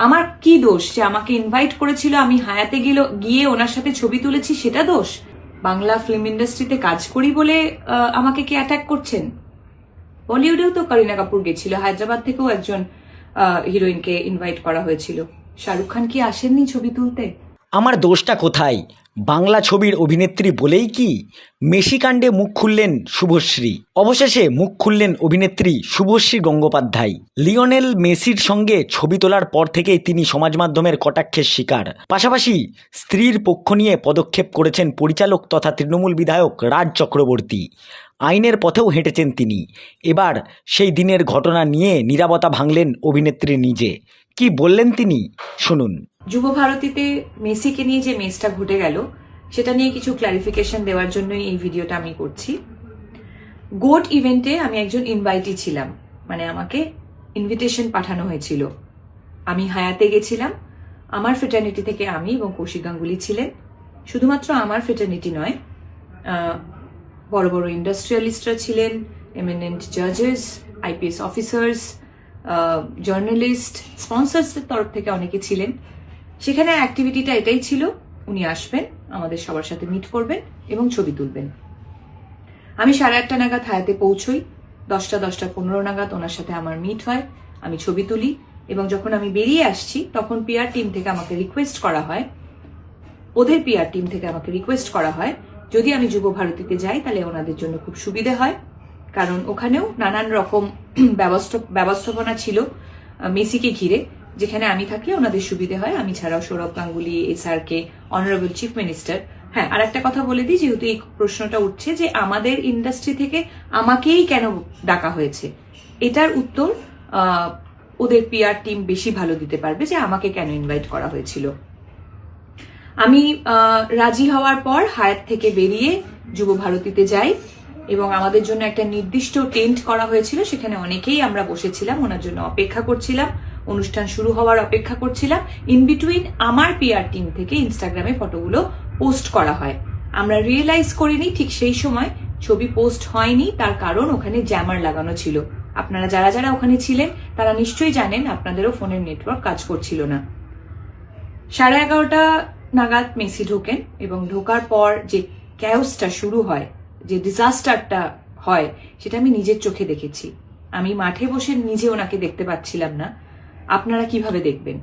আমার কি দোষ যে আমাকে ইনভাইট করেছিল, আমি হায়াতে গিয়ে ওনার সাথে ছবি তুলেছি, সেটা দোষ? বাংলা ফিল্ম ইন্ডাস্ট্রিতে কাজ করি বলে আমাকে কি অ্যাটাক করছেন? বলিউডেও তো করিনা কাপুর গেছিল, হায়দ্রাবাদ থেকেও একজন হিরোইনকে ইনভাইট করা হয়েছিল। শাহরুখ খান কি আসেননি ছবি তুলতে? আমার দোষটা কোথায়? বাংলা ছবির অভিনেত্রী বলেই কি মেসি কাণ্ডে মুখ খুললেন শুভশ্রী? অবশেষে মুখ খুললেন অভিনেত্রী শুভশ্রী গঙ্গোপাধ্যায়। লিওনেল মেসির সঙ্গে ছবি তোলার পর থেকেই তিনি সমাজ মাধ্যমের কটাক্ষের শিকার। পাশাপাশি স্ত্রীর পক্ষ নিয়ে পদক্ষেপ করেছেন পরিচালক তথা তৃণমূল বিধায়ক রাজ চক্রবর্তী। আইনের পথেও হেঁটেছেন তিনি। এবার সেই দিনের ঘটনা নিয়ে নীরবতা ভাঙলেন অভিনেত্রী নিজে। কি বললেন তিনি, শুনুন। যুব ভারতীতে মেসিকে নিয়ে যে মেসটা ঘটে গেল, সেটা নিয়ে কিছু ক্লারিফিকেশন দেওয়ার জন্যই এই ভিডিওটা আমি করছি। গোট ইভেন্টে আমি একজন ইনভাইটি ছিলাম, মানে আমাকে ইনভিটেশন পাঠানো হয়েছিল। আমি হায়াতে গেছিলাম, আমার ফ্রেটার্নিটি থেকে আমি এবং কৌশিক গাঙ্গুলি ছিলেন। শুধুমাত্র আমার ফ্রেটার্নিটি নয়, বড় বড় ইন্ডাস্ট্রিয়ালিস্টরা ছিলেন, এমিনেন্ট জাজেস, আইপিএস অফিসার্স, জার্নালিস্ট, স্পন্সর্সের তরফ থেকে অনেকে ছিলেন। সেখানে অ্যাক্টিভিটিটা এটাই ছিল, উনি আসবেন, আমাদের সবার সাথে মিট করবেন এবং ছবি তুলবেন। আমি 8:30 নাগাদ হায়াতে পৌঁছই, 10:15 নাগাদ ওনার সাথে আমার মিট হয়, আমি ছবি তুলি এবং যখন আমি বেরিয়ে আসছি তখন পিআর টিম থেকে আমাকে রিকোয়েস্ট করা হয়, ওদের পিআর টিম থেকে আমাকে রিকোয়েস্ট করা হয় যদি আমি যুব ভারতীতে যাই তাহলে ওনাদের জন্য খুব সুবিধে হয়, কারণ ওখানেও নানান রকম ব্যবস্থাপনা ছিল মেসিকে ঘিরে, যেখানে আমি থাকলে ওনাদের সুবিধে হয়। আমি ছাড়াও Sourav Ganguly, SRK, honourable chief minister. হ্যাঁ, আর একটা কথা বলে দিই, যেহেতু এই প্রশ্নটা উঠছে যে আমাদের ইন্ডাস্ট্রি থেকে আমাকেই কেন ডাকা হয়েছে, এটার উত্তর ওদের পিআর টিম বেশি ভালো দিতে পারবে যে আমাকে কেন ইনভাইট করা হয়েছিল। আমি রাজি হওয়ার পর হায়াত থেকে বেরিয়ে যুব ভারতীতে যাই এবং আমাদের জন্য একটা নির্দিষ্ট টেন্ট করা হয়েছিল, সেখানে অনেকেই আমরা বসেছিলাম, ওনার জন্য অপেক্ষা করছিলাম, অনুষ্ঠান শুরু হওয়ার অপেক্ষা করছিলাম। ইন বিটুইন আমার পিআর টিম থেকে ইনস্টাগ্রামে ফটোগুলো পোস্ট করা হয়। আমরা রিয়েলাইজ করিনি ঠিক সেই সময় ছবি পোস্ট হয়নি, তার কারণ ওখানে জ্যামার লাগানো ছিল। আপনারা যারা যারা ওখানে ছিলেন তারা নিশ্চয়ই জানেন, আপনাদেরও ফোনের নেটওয়ার্ক কাজ করছিল না। 11:30 নাগাদ মেসি ঢোকেন এবং ঢোকার পর যে ক্যাওসটা শুরু হয়, যে ডিজাস্টারটা হয়, সেটা আমি নিজের চোখে দেখেছি। আমি মাঠে বসে নিজে ওনাকে দেখতে পাচ্ছিলাম না, আপনারা কিভাবে দেখবেন?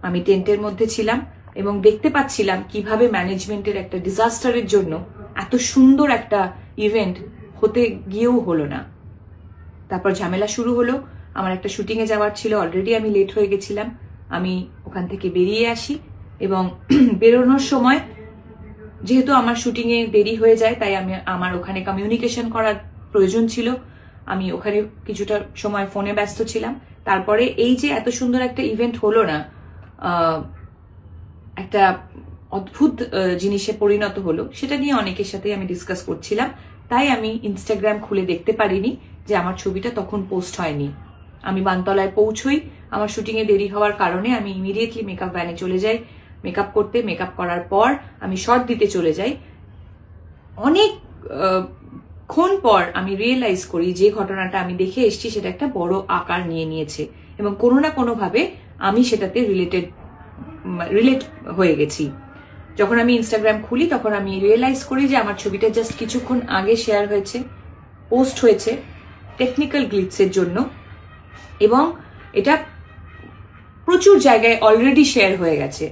আমি টেন্টের মধ্যে ছিলাম এবং দেখতে পাচ্ছিলাম কিভাবে ম্যানেজমেন্টের একটা ডিজাস্টারের জন্য এত সুন্দর একটা ইভেন্ট হতে গিয়েও হলো না। তারপর ঝামেলা শুরু হলো, আমার একটা শুটিংয়ে যাওয়ার ছিল, অলরেডি আমি লেট হয়ে গেছিলাম। আমি ওখান থেকে বেরিয়ে আসি এবং বেরোনোর সময় যেহেতু আমার শুটিংয়ে দেরি হয়ে যায়, তাই আমার ওখানে কমিউনিকেশন করার প্রয়োজন ছিল। আমি ওখানে কিছুটা সময় ফোনে ব্যস্ত ছিলাম। তারপরে এই যে এত সুন্দর একটা ইভেন্ট হলো না, একটা অদ্ভুত জিনিসে পরিণত হলো, সেটা নিয়ে অনেকের সাথে আমি ডিসকাস করছিলাম। তাই আমি ইনস্টাগ্রাম খুলে দেখতে পারিনি যে আমার ছবিটা তখন পোস্ট হয়নি। আমি বানতলায় পৌঁছই, আমার শুটিংয়ে দেরি হওয়ার কারণে আমি ইমিডিয়েটলি মেকআপ ভ্যানে চলে যাই মেকআপ করতে। মেকআপ করার পর আমি শর্ট দিতে চলে যাই। অনেকক্ষণ পর আমি রিয়েলাইজ করি যে ঘটনাটা আমি দেখে এসেছি সেটা একটা বড় আকার নিয়ে নিয়েছে এবং কোনো না কোনোভাবে আমি সেটাতে রিলেট হয়ে গেছি। যখন আমি ইনস্টাগ্রাম খুলি তখন আমি রিয়েলাইজ করি যে আমার ছবিটা জাস্ট কিছুক্ষণ আগে শেয়ার হয়েছে, পোস্ট হয়েছে টেকনিক্যাল গ্লিচের জন্য, এবং এটা প্রচুর জায়গায় অলরেডি শেয়ার হয়ে গেছে।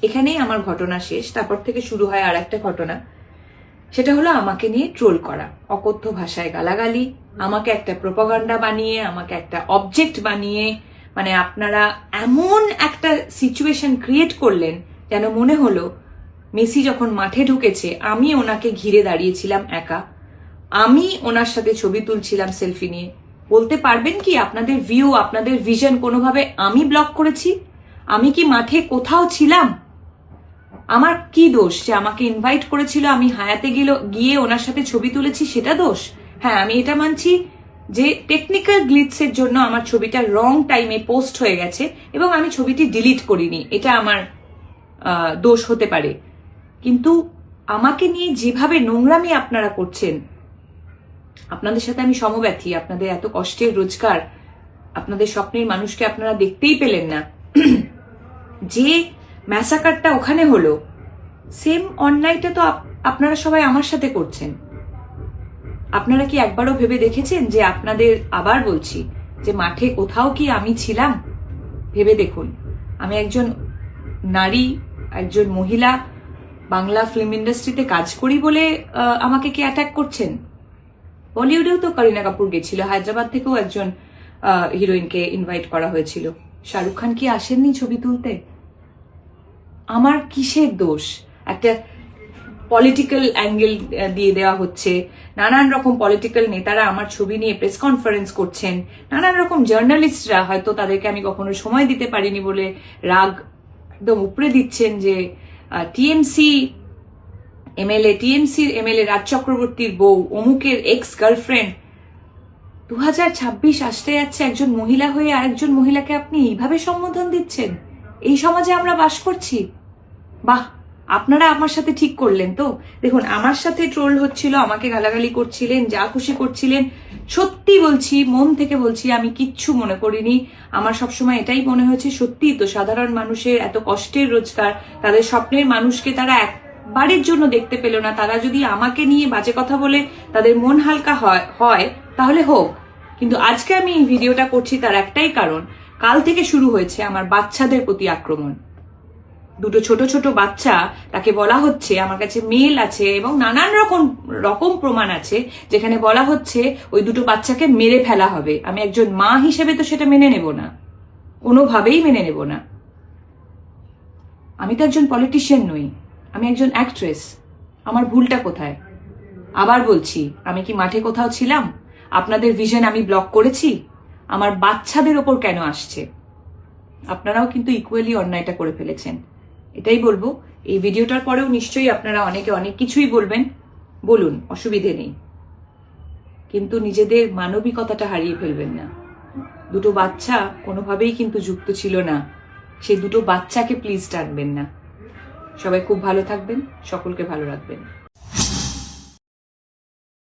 এখানেই আমার ঘটনা শেষ। তারপর থেকে শুরু হয় আর একটা ঘটনা, সেটা হলো আমাকে নিয়ে ট্রোল করা, অকথ্য ভাষায় গালাগালি, আমাকে একটা প্রোপাগান্ডা বানিয়ে, আমাকে একটা অবজেক্ট বানিয়ে, মানে আপনারা এমন একটা সিচুয়েশন ক্রিয়েট করলেন যেন মনে হলো মেসি যখন মাঠে ঢুকেছে আমি ওনাকে ঘিরে দাঁড়িয়েছিলাম একা, আমি ওনার সাথে ছবি তুলছিলাম সেলফি নিয়ে। বলতে পারবেন কি আপনাদের ভিউ, আপনাদের ভিশন কোনোভাবে আমি ব্লক করেছি? আমি কি মাঠে কোথাও ছিলাম? আমার কি দোষ যে আমাকে ইনভাইট করেছিল, আমি হায়াতে গিয়ে ওনার সাথে ছবি তুলেছি, সেটা দোষ? হ্যাঁ, আমি এটা মানছি যে টেকনিক্যাল গ্লিচের জন্য আমার ছবিটা রং টাইমে পোস্ট হয়ে গেছে এবং আমি ছবিটি ডিলিট করিনি, এটা আমার দোষ হতে পারে। কিন্তু আমাকে নিয়ে যেভাবে নোংরামি আপনারা করছেন, আপনাদের সাথে আমি সমব্যথী, আপনাদের এত কষ্টের রোজগার, আপনাদের স্বপ্নের মানুষকে আপনারা দেখতেই পেলেন না, যে ম্যাসাকারটা ওখানে হলো সেম অন্যায়টা তো আপনারা সবাই আমার সাথে করছেন। আপনারা কি একবারও ভেবে দেখেছেন যে আপনাদের, আবার বলছি, যে মাঠে কোথাও কি আমি ছিলাম? ভেবে দেখুন, আমি একজন নারী, একজন মহিলা, বাংলা ফিল্ম ইন্ডাস্ট্রিতে কাজ করি বলে আমাকে কি অ্যাটাক করছেন? বলিউডেও তো করিনা কাপুর গেছিল, হায়দ্রাবাদ থেকেও একজন হিরোইনকে ইনভাইট করা হয়েছিল। শাহরুখ খান কি আসেননি ছবি তুলতে? আমার কিসের দোষ? একটা পলিটিক্যাল অ্যাঙ্গেল দিয়ে দেওয়া হচ্ছে, নানান রকম পলিটিক্যাল নেতারা আমার ছবি নিয়ে প্রেস কনফারেন্স করছেন, নানান রকম জার্নালিস্টরা, হয়তো তাদেরকে আমি কখনো সময় দিতে পারিনি বলে রাগ একদম উপরে দিচ্ছেন যে টিএমসির এমএলএ রাজ চক্রবর্তীর বউ অমুকের এক্স গার্লফ্রেন্ড। 2026 আসতে যাচ্ছে, একজন মহিলা হয়ে আরেকজন মহিলাকে আপনি এইভাবে সম্বোধন দিচ্ছেন? এই সমাজে আমরা বাস করছি? বাহ, আপনারা আমার সাথে ঠিক করলেন তো। দেখুন, আমার সাথে ট্রোল হচ্ছিল, আমাকে গালাগালি করছিলেন, যা খুশি করছিলেন, সত্যি বলছি, মন থেকে বলছি, আমি কিচ্ছু মনে করিনি। আমার সবসময় এটাই মনে হয়েছে, সত্যি তো সাধারণ মানুষের এত কষ্টের রোজগার, তাদের স্বপ্নের মানুষকে তারা একবারের জন্য দেখতে পেল না। তারা যদি আমাকে নিয়ে বাজে কথা বলে তাদের মন হালকা হয় তাহলে হোক, কিন্তু আজকে আমি এই ভিডিওটা করছি তার একটাই কারণ, কাল থেকে শুরু হয়েছে আমার বাচ্চাদের প্রতি আক্রমণ। দুটো ছোট ছোট বাচ্চা, তাকে বলা হচ্ছে, আমার কাছে মেল আছে এবং নানান রকম প্রমাণ আছে যেখানে বলা হচ্ছে ওই দুটো বাচ্চাকে মেরে ফেলা হবে। আমি একজন মা হিসেবে তো সেটা মেনে নেব না, কোনোভাবেই মেনে নেব না। আমি তো একজন পলিটিশিয়ান নই, আমি একজন অ্যাক্ট্রেস। আমার ভুলটা কোথায়? আবার বলছি, আমি কি মাঠে কোথাও ছিলাম? আপনাদের ভিশন আমি ব্লক করেছি? আমার বাচ্চাদের ওপর কেন আসছে? আপনারাও কিন্তু ইকুয়ালি অন্যায়টা করে ফেলেছেন, এটাই বলবো। এই ভিডিওটার পরেও নিশ্চয়ই আপনারা অনেকে অনেক কিছুই বলবেন, বলুন, অসুবিধে নেই, কিন্তু নিজেদের মানবিকতাটা হারিয়ে ফেলবেন না। দুটো বাচ্চা কোনোভাবেই কিন্তু যুক্ত ছিল না, সেই দুটো বাচ্চাকে প্লিজ টানবেন না। সবাই খুব ভালো থাকবেন, সকলকে ভালো রাখবেন।